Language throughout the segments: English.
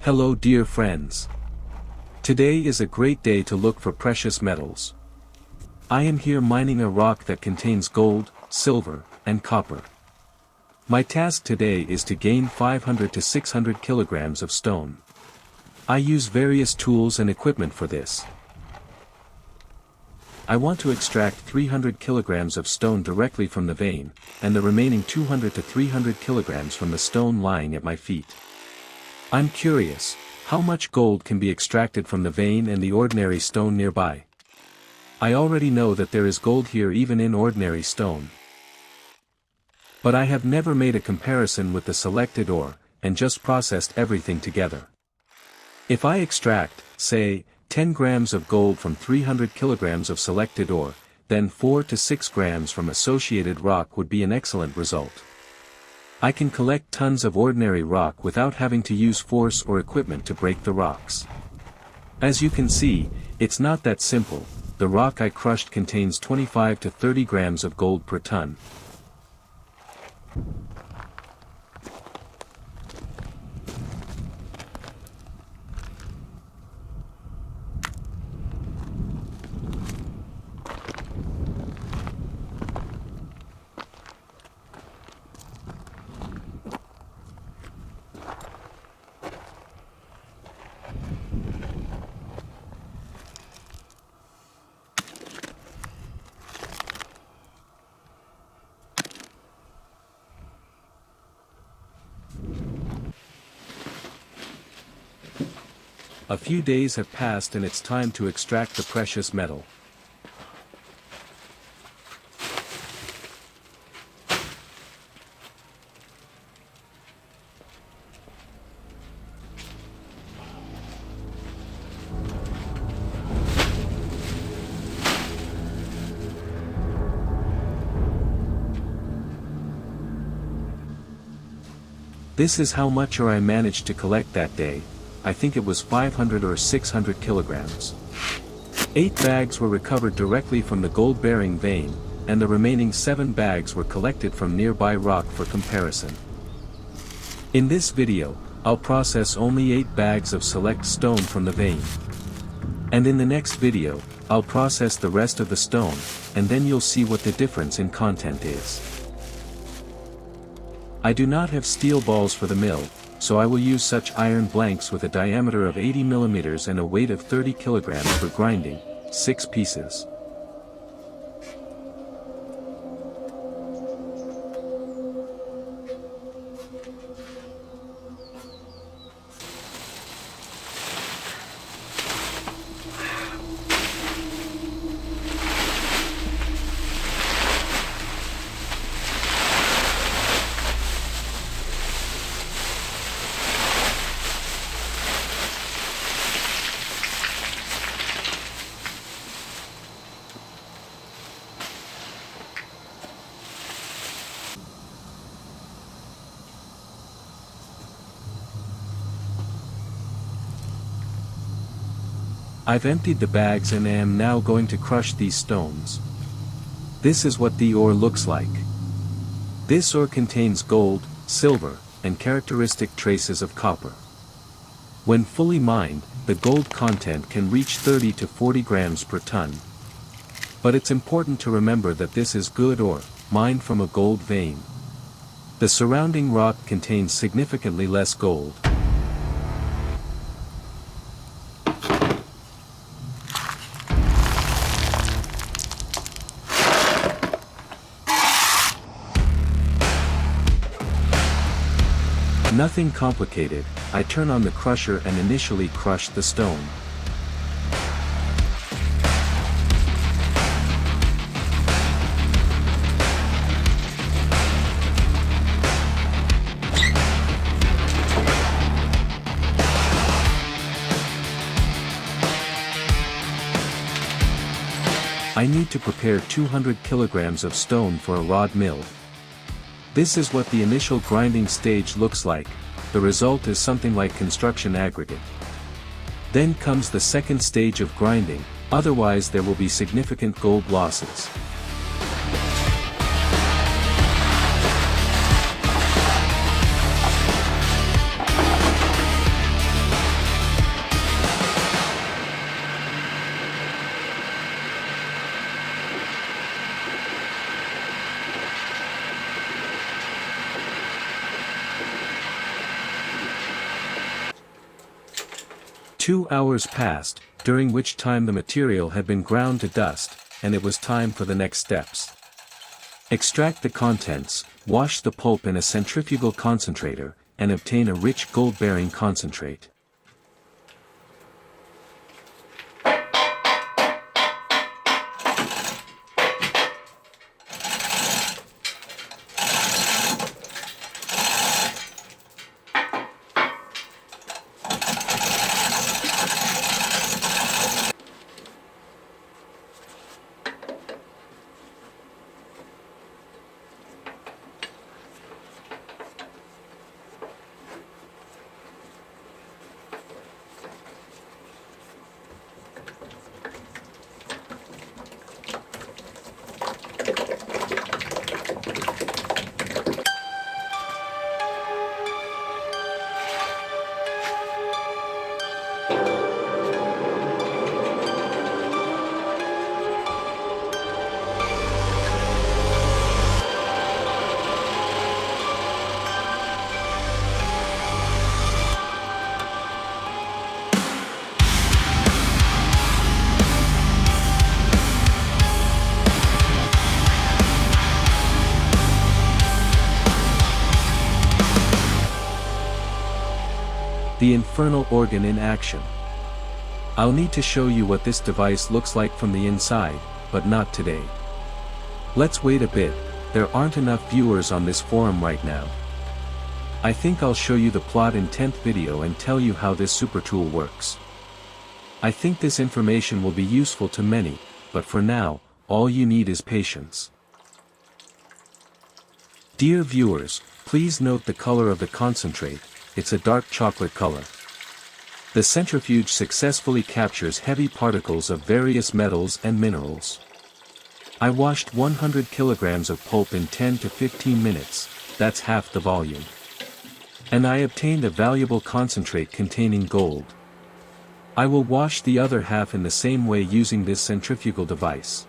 Hello dear friends. Today is a great day to look for precious metals. I am here mining a rock that contains gold, silver, and copper. My task today is to gain 500 to 600 kilograms of stone. I use various tools and equipment for this. I want to extract 300 kilograms of stone directly from the vein, and the remaining 200 to 300 kilograms from the stone lying at my feet. I'm curious, how much gold can be extracted from the vein and the ordinary stone nearby? I already know that there is gold here even in ordinary stone. But I have never made a comparison with the selected ore, and just processed everything together. If I extract, say, 10 grams of gold from 300 kilograms of selected ore, then 4 to 6 grams from associated rock would be an excellent result. I can collect tons of ordinary rock without having to use force or equipment to break the rocks. As you can see, it's not that simple. The rock I crushed contains 25 to 30 grams of gold per ton. A few days have passed and it's time to extract the precious metal. This is how much ore I managed to collect that day. I think it was 500 or 600 kilograms. 8 bags were recovered directly from the gold-bearing vein, and the remaining 7 bags were collected from nearby rock for comparison. In this video, I'll process only 8 bags of select stone from the vein. And in the next video, I'll process the rest of the stone, and then you'll see what the difference in content is. I do not have steel balls for the mill, so I will use such iron blanks with a diameter of 80 mm and a weight of 30 kg for grinding, 6 pieces. I've emptied the bags and am now going to crush these stones. This is what the ore looks like. This ore contains gold, silver, and characteristic traces of copper. When fully mined, the gold content can reach 30 to 40 grams per ton. But it's important to remember that this is good ore, mined from a gold vein. The surrounding rock contains significantly less gold. Nothing complicated, I turn on the crusher and initially crush the stone. I need to prepare 200 kilograms of stone for a rod mill. This is what the initial grinding stage looks like. The result is something like construction aggregate. Then comes the second stage of grinding, otherwise there will be significant gold losses. 2 hours passed, during which time the material had been ground to dust, and it was time for the next steps. Extract the contents, wash the pulp in a centrifugal concentrator, and obtain a rich gold-bearing concentrate. The infernal organ in action. I'll need to show you what this device looks like from the inside, but not today. Let's wait a bit, there aren't enough viewers on this forum right now. I think I'll show you the plot in 10th video and tell you how this super tool works. I think this information will be useful to many, but for now, all you need is patience. Dear viewers, please note the color of the concentrate. It's a dark chocolate color. The centrifuge successfully captures heavy particles of various metals and minerals. I washed 100 kilograms of pulp in 10 to 15 minutes, that's half the volume. And I obtained a valuable concentrate containing gold. I will wash the other half in the same way using this centrifugal device.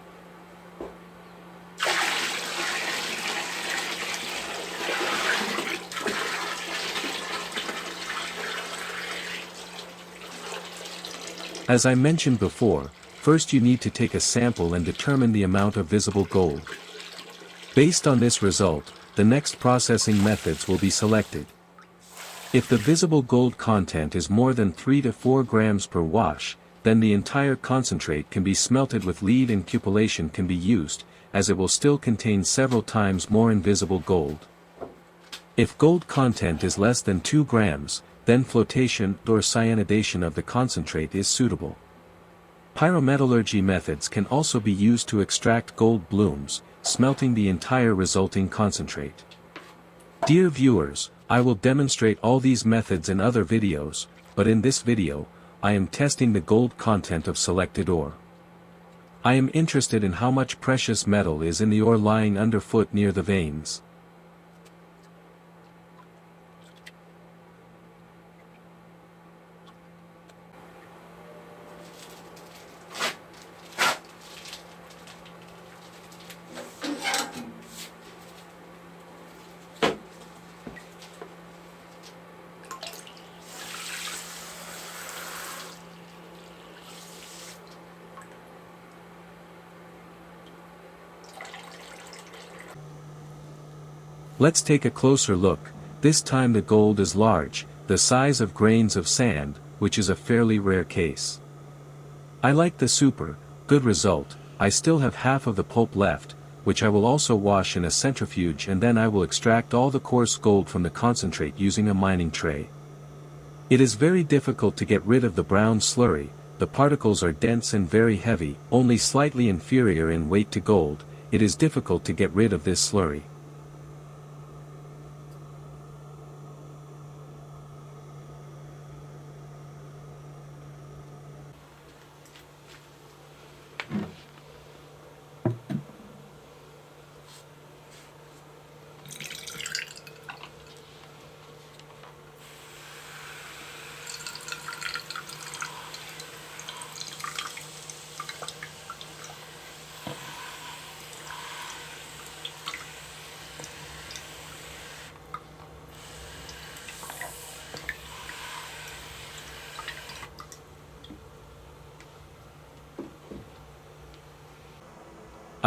As I mentioned before, first you need to take a sample and determine the amount of visible gold. Based on this result, the next processing methods will be selected. If the visible gold content is more than 3 to 4 grams per wash, then the entire concentrate can be smelted with lead and cupellation can be used, as it will still contain several times more invisible gold. If gold content is less than 2 grams, then flotation or cyanidation of the concentrate is suitable. Pyrometallurgy methods can also be used to extract gold blooms, smelting the entire resulting concentrate. Dear viewers, I will demonstrate all these methods in other videos, but in this video, I am testing the gold content of selected ore. I am interested in how much precious metal is in the ore lying underfoot near the veins. Let's take a closer look. This time the gold is large, the size of grains of sand, which is a fairly rare case. I like the super good result. I still have half of the pulp left, which I will also wash in a centrifuge, and then I will extract all the coarse gold from the concentrate using a mining tray. It is very difficult to get rid of the brown slurry. The particles are dense and very heavy, only slightly inferior in weight to gold. It is difficult to get rid of this slurry.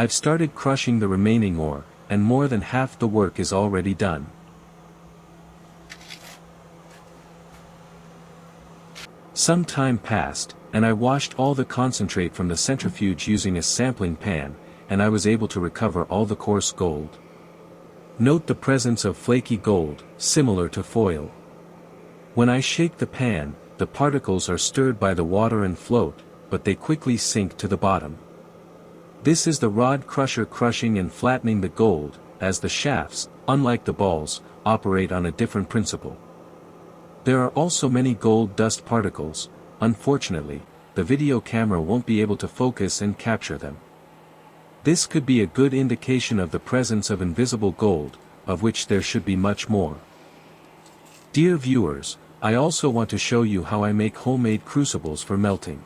I've started crushing the remaining ore, and more than half the work is already done. Some time passed, and I washed all the concentrate from the centrifuge using a sampling pan, and I was able to recover all the coarse gold. Note the presence of flaky gold, similar to foil. When I shake the pan, the particles are stirred by the water and float, but they quickly sink to the bottom. This is the rod crusher crushing and flattening the gold, as the shafts, unlike the balls, operate on a different principle. There are also many gold dust particles. Unfortunately, the video camera won't be able to focus and capture them. This could be a good indication of the presence of invisible gold, of which there should be much more. Dear viewers, I also want to show you how I make homemade crucibles for melting.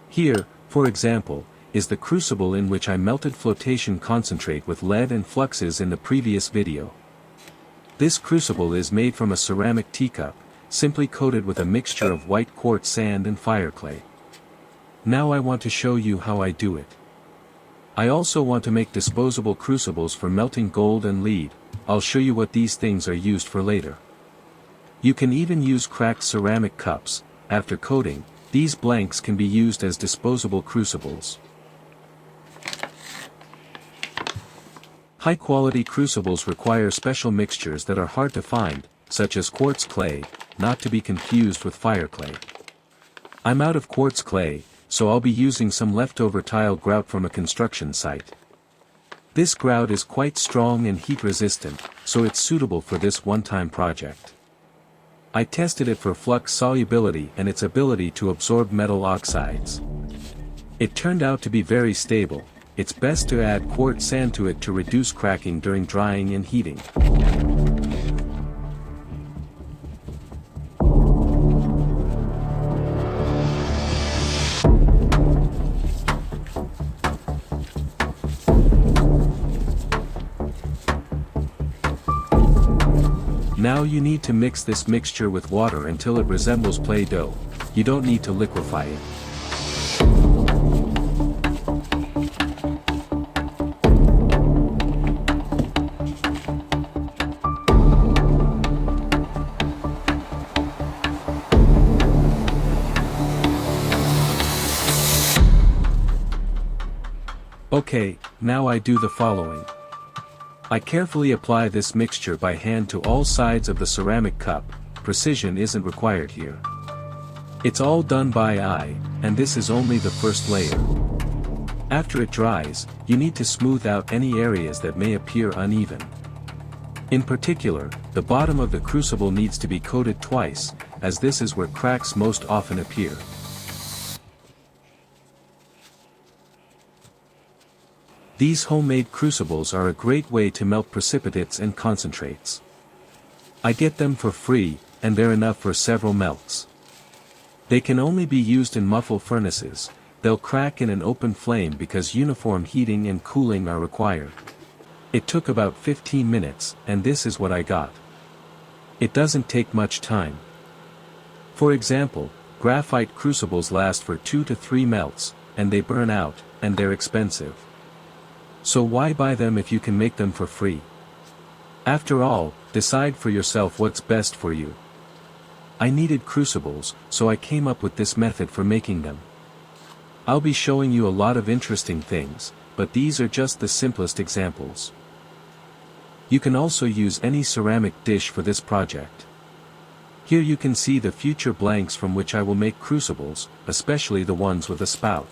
Here, for example, is the crucible in which I melted flotation concentrate with lead and fluxes in the previous video. This crucible is made from a ceramic teacup, simply coated with a mixture of white quartz sand and fire clay. Now I want to show you how I do it. I also want to make disposable crucibles for melting gold and lead. I'll show you what these things are used for later. You can even use cracked ceramic cups. After coating, these blanks can be used as disposable crucibles. High-quality crucibles require special mixtures that are hard to find, such as quartz clay, not to be confused with fire clay. I'm out of quartz clay, so I'll be using some leftover tile grout from a construction site. This grout is quite strong and heat-resistant, so it's suitable for this one-time project. I tested it for flux solubility and its ability to absorb metal oxides. It turned out to be very stable. It's best to add quartz sand to it to reduce cracking during drying and heating. Now you need to mix this mixture with water until it resembles Play-Doh. You don't need to liquefy it. Okay, now I do the following. I carefully apply this mixture by hand to all sides of the ceramic cup. Precision isn't required here. It's all done by eye, and this is only the first layer. After it dries, you need to smooth out any areas that may appear uneven. In particular, the bottom of the crucible needs to be coated twice, as this is where cracks most often appear. These homemade crucibles are a great way to melt precipitates and concentrates. I get them for free, and they're enough for several melts. They can only be used in muffle furnaces. They'll crack in an open flame because uniform heating and cooling are required. It took about 15 minutes, and this is what I got. It doesn't take much time. For example, graphite crucibles last for 2 to 3 melts, and they burn out, and they're expensive. So why buy them if you can make them for free? After all, decide for yourself what's best for you. I needed crucibles, so I came up with this method for making them. I'll be showing you a lot of interesting things, but these are just the simplest examples. You can also use any ceramic dish for this project. Here you can see the future blanks from which I will make crucibles, especially the ones with a spout.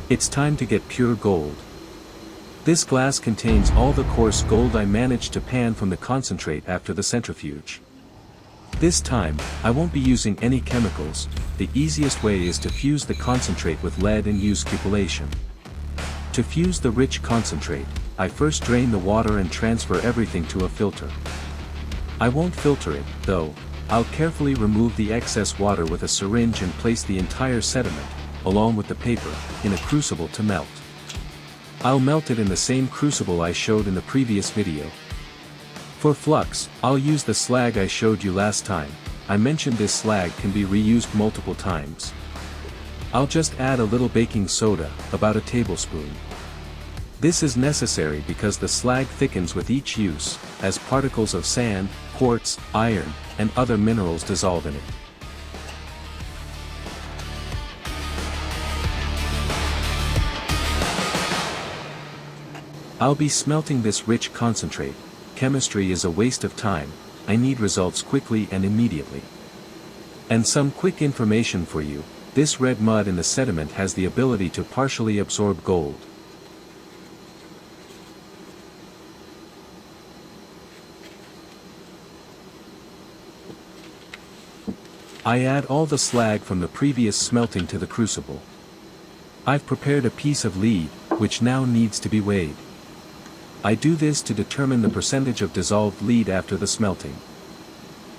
It's time to get pure gold. This glass contains all the coarse gold I managed to pan from the concentrate after the centrifuge. This time, I won't be using any chemicals. The easiest way is to fuse the concentrate with lead and use cupellation. To fuse the rich concentrate, I first drain the water and transfer everything to a filter. I won't filter it, though. I'll carefully remove the excess water with a syringe and place the entire sediment, along with the paper, in a crucible to melt. I'll melt it in the same crucible I showed in the previous video. For flux, I'll use the slag I showed you last time. I mentioned this slag can be reused multiple times. I'll just add a little baking soda, about a tablespoon. This is necessary because the slag thickens with each use, as particles of sand, quartz, iron, and other minerals dissolve in it. I'll be smelting this rich concentrate. Chemistry is a waste of time, I need results quickly and immediately. And some quick information for you, this red mud in the sediment has the ability to partially absorb gold. I add all the slag from the previous smelting to the crucible. I've prepared a piece of lead, which now needs to be weighed. I do this to determine the percentage of dissolved lead after the smelting.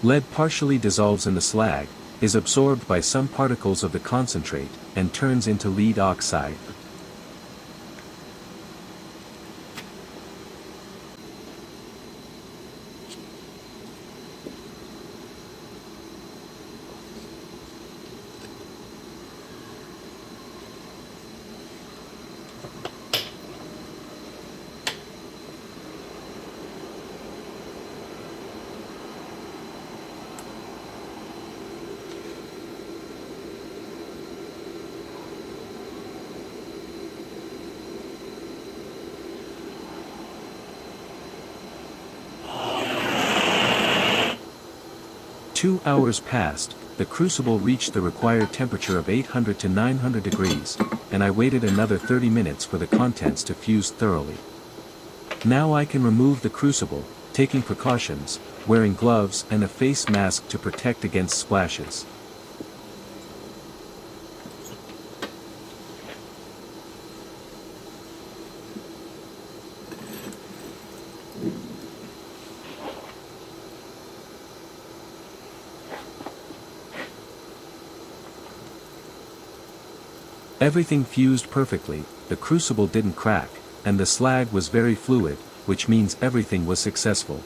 Lead partially dissolves in the slag, is absorbed by some particles of the concentrate, and turns into lead oxide. Two hours passed, the crucible reached the required temperature of 800 to 900 degrees, and I waited another 30 minutes for the contents to fuse thoroughly. Now I can remove the crucible, taking precautions, wearing gloves and a face mask to protect against splashes. Everything fused perfectly, the crucible didn't crack, and the slag was very fluid, which means everything was successful.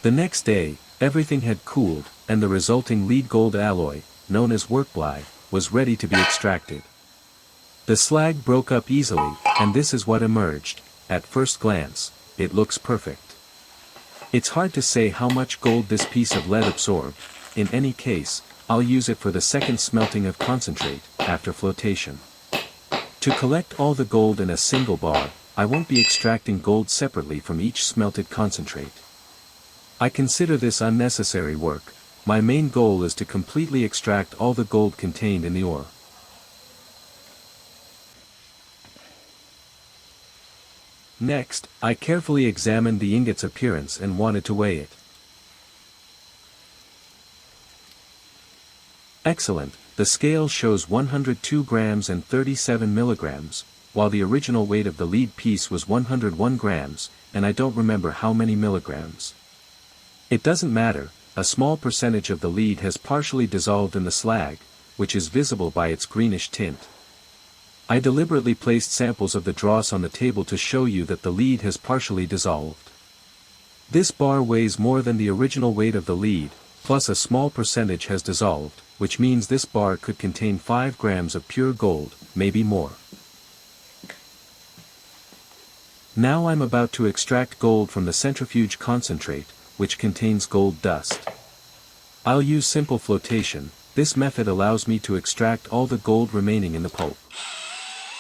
The next day, everything had cooled, and the resulting lead-gold alloy, known as workbly, was ready to be extracted. The slag broke up easily, and this is what emerged. At first glance, it looks perfect. It's hard to say how much gold this piece of lead absorbed. In any case, I'll use it for the second smelting of concentrate, after flotation. To collect all the gold in a single bar, I won't be extracting gold separately from each smelted concentrate. I consider this unnecessary work. My main goal is to completely extract all the gold contained in the ore. Next, I carefully examined the ingot's appearance and wanted to weigh it. Excellent, the scale shows 102 grams and 37 milligrams, while the original weight of the lead piece was 101 grams, and I don't remember how many milligrams. It doesn't matter, a small percentage of the lead has partially dissolved in the slag, which is visible by its greenish tint. I deliberately placed samples of the dross on the table to show you that the lead has partially dissolved. This bar weighs more than the original weight of the lead, plus a small percentage has dissolved, which means this bar could contain 5 grams of pure gold, maybe more. Now I'm about to extract gold from the centrifuge concentrate, which contains gold dust. I'll use simple flotation. This method allows me to extract all the gold remaining in the pulp.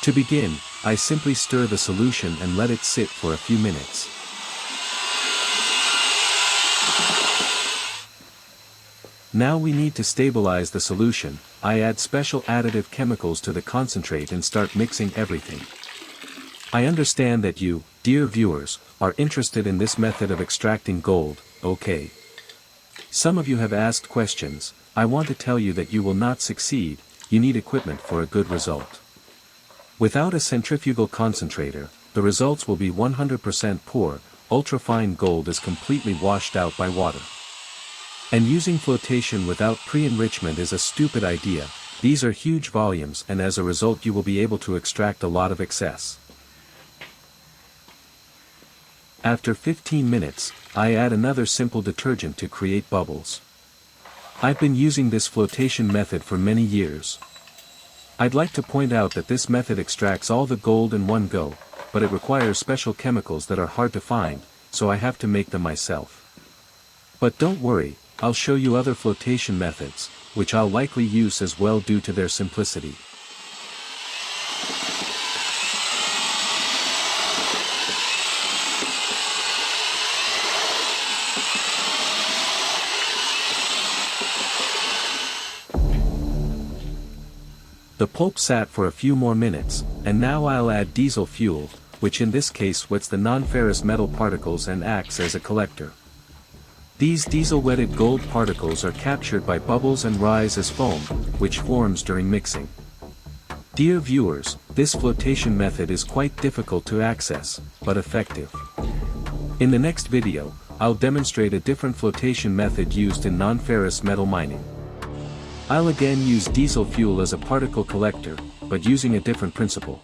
To begin, I simply stir the solution and let it sit for a few minutes. Now we need to stabilize the solution. I add special additive chemicals to the concentrate and start mixing everything. I understand that you, dear viewers, are interested in this method of extracting gold, okay? Some of you have asked questions. I want to tell you that you will not succeed, you need equipment for a good result. Without a centrifugal concentrator, the results will be 100% poor. Ultrafine gold is completely washed out by water. And using flotation without pre-enrichment is a stupid idea. These are huge volumes, and as a result you will be able to extract a lot of excess. After 15 minutes, I add another simple detergent to create bubbles. I've been using this flotation method for many years. I'd like to point out that this method extracts all the gold in one go, but it requires special chemicals that are hard to find, so I have to make them myself. But don't worry, I'll show you other flotation methods, which I'll likely use as well due to their simplicity. The pulp sat for a few more minutes, and now I'll add diesel fuel, which in this case wets the non-ferrous metal particles and acts as a collector. These diesel-wetted gold particles are captured by bubbles and rise as foam, which forms during mixing. Dear viewers, this flotation method is quite difficult to access, but effective. In the next video, I'll demonstrate a different flotation method used in non-ferrous metal mining. I'll again use diesel fuel as a particle collector, but using a different principle.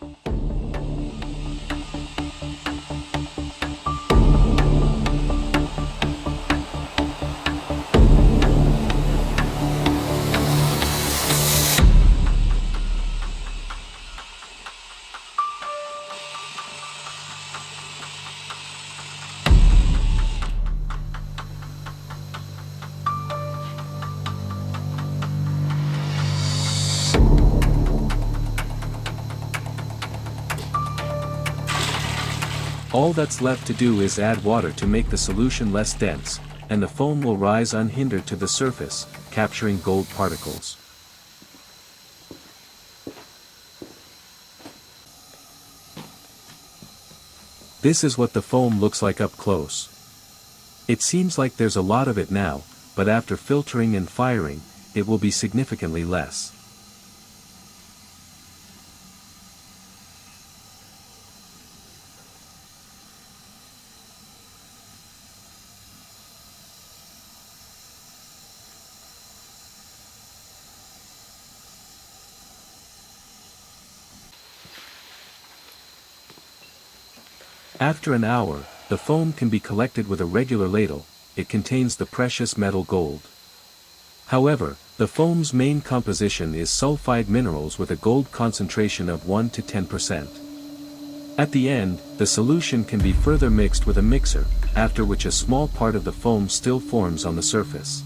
All that's left to do is add water to make the solution less dense, and the foam will rise unhindered to the surface, capturing gold particles. This is what the foam looks like up close. It seems like there's a lot of it now, but after filtering and firing, it will be significantly less. After an hour, the foam can be collected with a regular ladle. It contains the precious metal gold. However, the foam's main composition is sulfide minerals with a gold concentration of 1 to 10%. At the end, the solution can be further mixed with a mixer, after which a small part of the foam still forms on the surface.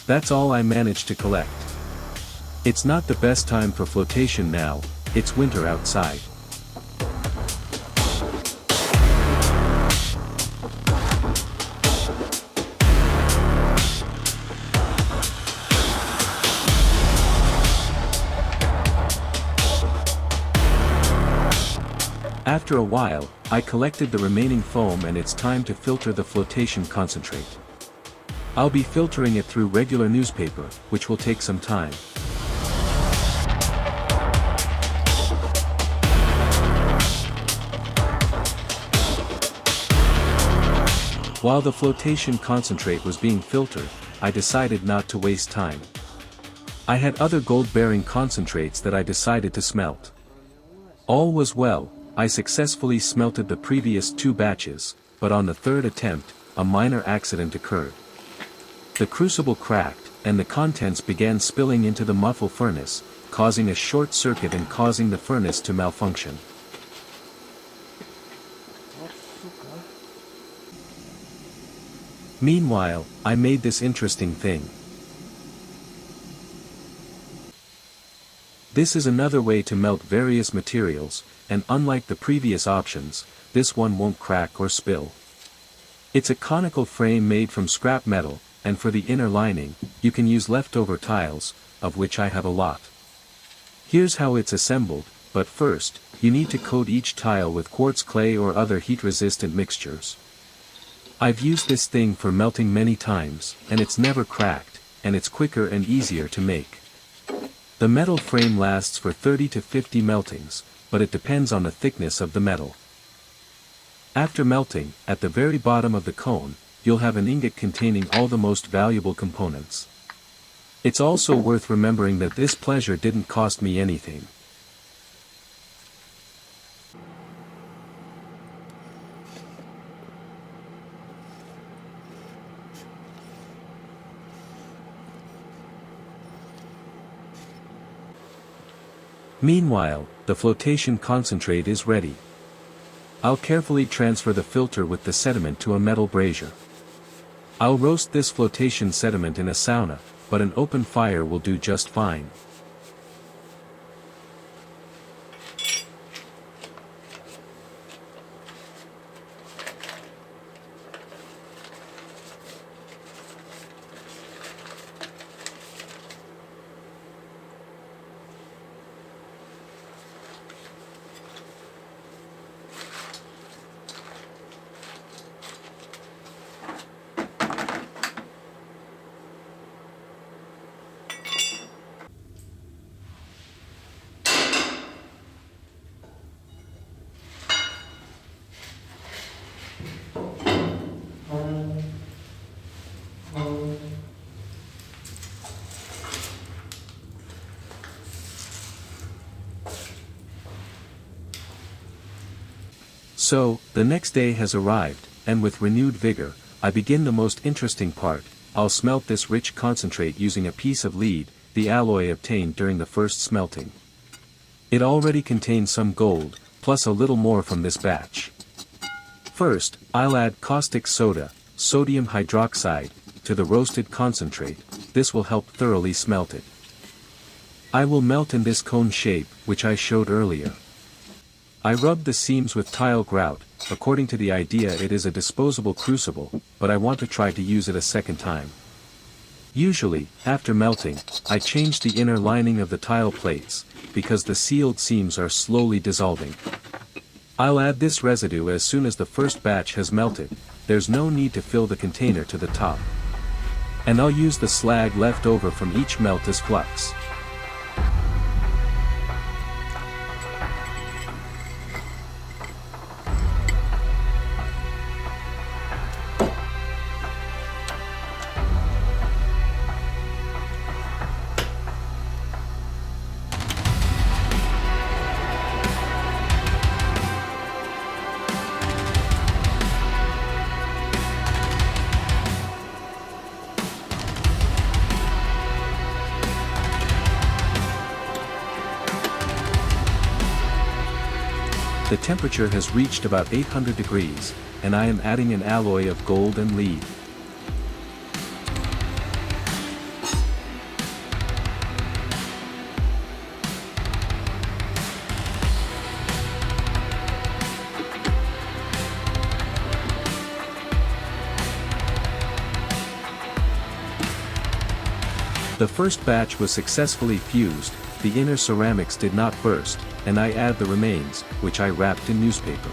That's all I managed to collect. It's not the best time for flotation now, it's winter outside. After a while, I collected the remaining foam and it's time to filter the flotation concentrate. I'll be filtering it through regular newspaper, which will take some time. While the flotation concentrate was being filtered, I decided not to waste time. I had other gold-bearing concentrates that I decided to smelt. All was well, I successfully smelted the previous 2 batches, but on the 3rd attempt, a minor accident occurred. The crucible cracked, and the contents began spilling into the muffle furnace, causing a short circuit and causing the furnace to malfunction. Meanwhile, I made this interesting thing. This is another way to melt various materials, and unlike the previous options, this one won't crack or spill. It's a conical frame made from scrap metal, and for the inner lining, you can use leftover tiles, of which I have a lot. Here's how it's assembled, but first, you need to coat each tile with quartz clay or other heat-resistant mixtures. I've used this thing for melting many times, and it's never cracked, and it's quicker and easier to make. The metal frame lasts for 30 to 50 meltings, but it depends on the thickness of the metal. After melting, at the very bottom of the cone, you'll have an ingot containing all the most valuable components. It's also worth remembering that this pleasure didn't cost me anything. Meanwhile, the flotation concentrate is ready. I'll carefully transfer the filter with the sediment to a metal brazier. I'll roast this flotation sediment in a sauna, but an open fire will do just fine. So, the next day has arrived, and with renewed vigor, I begin the most interesting part. I'll smelt this rich concentrate using a piece of lead, the alloy obtained during the first smelting. It already contains some gold, plus a little more from this batch. First, I'll add caustic soda, sodium hydroxide, to the roasted concentrate. This will help thoroughly smelt it. I will melt in this cone shape, which I showed earlier. I rubbed the seams with tile grout. According to the idea it is a disposable crucible, but I want to try to use it a second time. Usually, after melting, I change the inner lining of the tile plates, because the sealed seams are slowly dissolving. I'll add this residue as soon as the first batch has melted. There's no need to fill the container to the top. And I'll use the slag left over from each melt as flux. The temperature has reached about 800 degrees, and I am adding an alloy of gold and lead. The first batch was successfully fused, the inner ceramics did not burst, and I add the remains, which I wrapped in newspaper.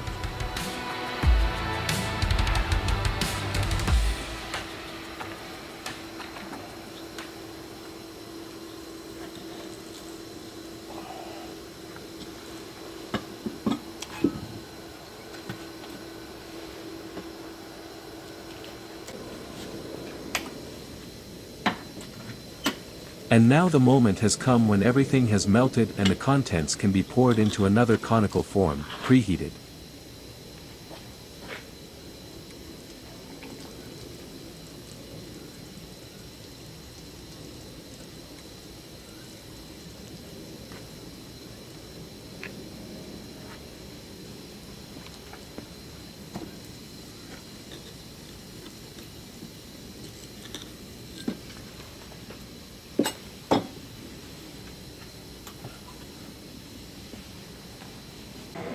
And now the moment has come when everything has melted and the contents can be poured into another conical form, preheated.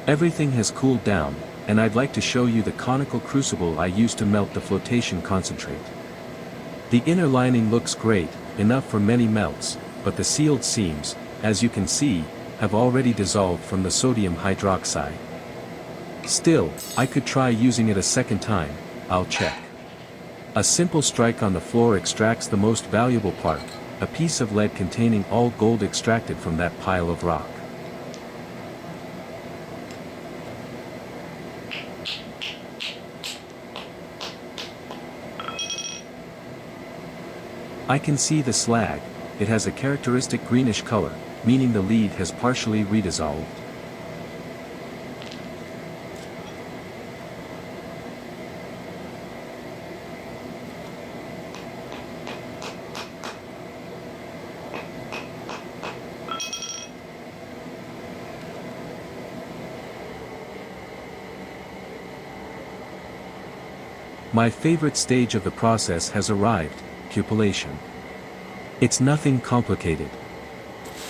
Everything has cooled down, and I'd like to show you the conical crucible I used to melt the flotation concentrate. The inner lining looks great, enough for many melts, but the sealed seams, as you can see, have already dissolved from the sodium hydroxide. Still, I could try using it a second time. I'll check. A simple strike on the floor extracts the most valuable part, a piece of lead containing all gold extracted from that pile of rock. I can see the slag. It has a characteristic greenish color, meaning the lead has partially redissolved. My favorite stage of the process has arrived. Cupellation. It's nothing complicated.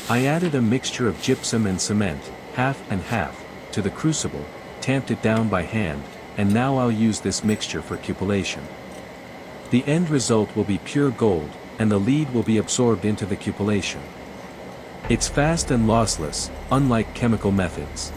I added a mixture of gypsum and cement, half and half, to the crucible, tamped it down by hand, and now I'll use this mixture for cupellation. The end result will be pure gold, and the lead will be absorbed into the cupellation. It's fast and lossless, unlike chemical methods.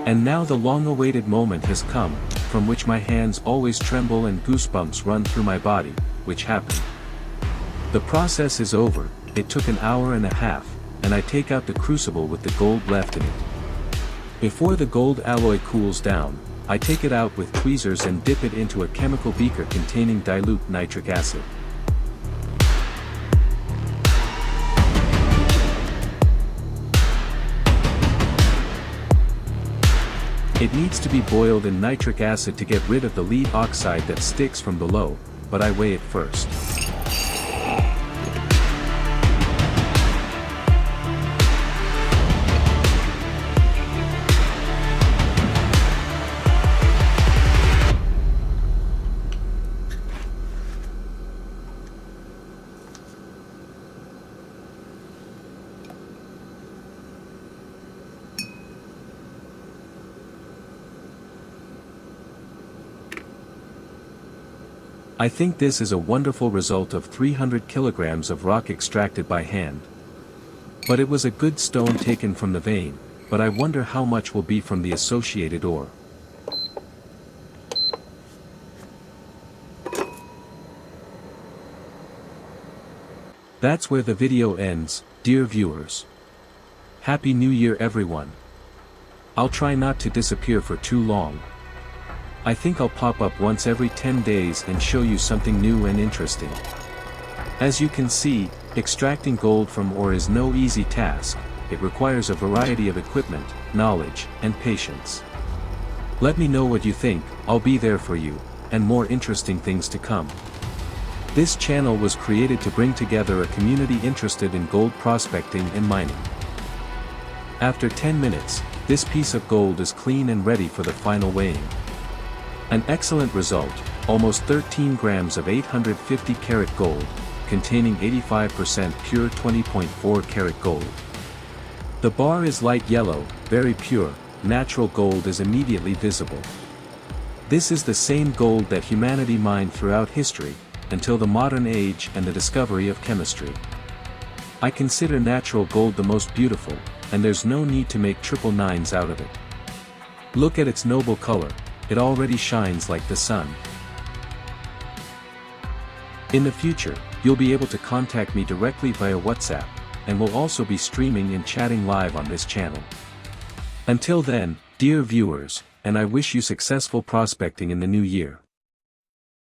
And now the long-awaited moment has come, from which my hands always tremble and goosebumps run through my body, which happened. The process is over. It took an hour and a half, and I take out the crucible with the gold left in it. Before the gold alloy cools down, I take it out with tweezers and dip it into a chemical beaker containing dilute nitric acid. It needs to be boiled in nitric acid to get rid of the lead oxide that sticks from below, but I weigh it first. I think this is a wonderful result of 300 kilograms of rock extracted by hand. But it was a good stone taken from the vein, but I wonder how much will be from the associated ore. That's where the video ends, dear viewers. Happy New Year everyone. I'll try not to disappear for too long. I think I'll pop up once every 10 days and show you something new and interesting. As you can see, extracting gold from ore is no easy task. It requires a variety of equipment, knowledge, and patience. Let me know what you think. I'll be there for you, and more interesting things to come. This channel was created to bring together a community interested in gold prospecting and mining. After 10 minutes, This piece of gold is clean and ready for the final weighing. An excellent result, almost 13 grams of 850 karat gold, containing 85% pure 20.4 karat gold. The bar is light yellow, very pure, natural gold is immediately visible. This is the same gold that humanity mined throughout history, until the modern age and the discovery of chemistry. I consider natural gold the most beautiful, and there's no need to make triple nines out of it. Look at its noble color, it already shines like the sun. In the future, you'll be able to contact me directly via WhatsApp, and we'll also be streaming and chatting live on this channel. Until then, dear viewers, and I wish you successful prospecting in the new year.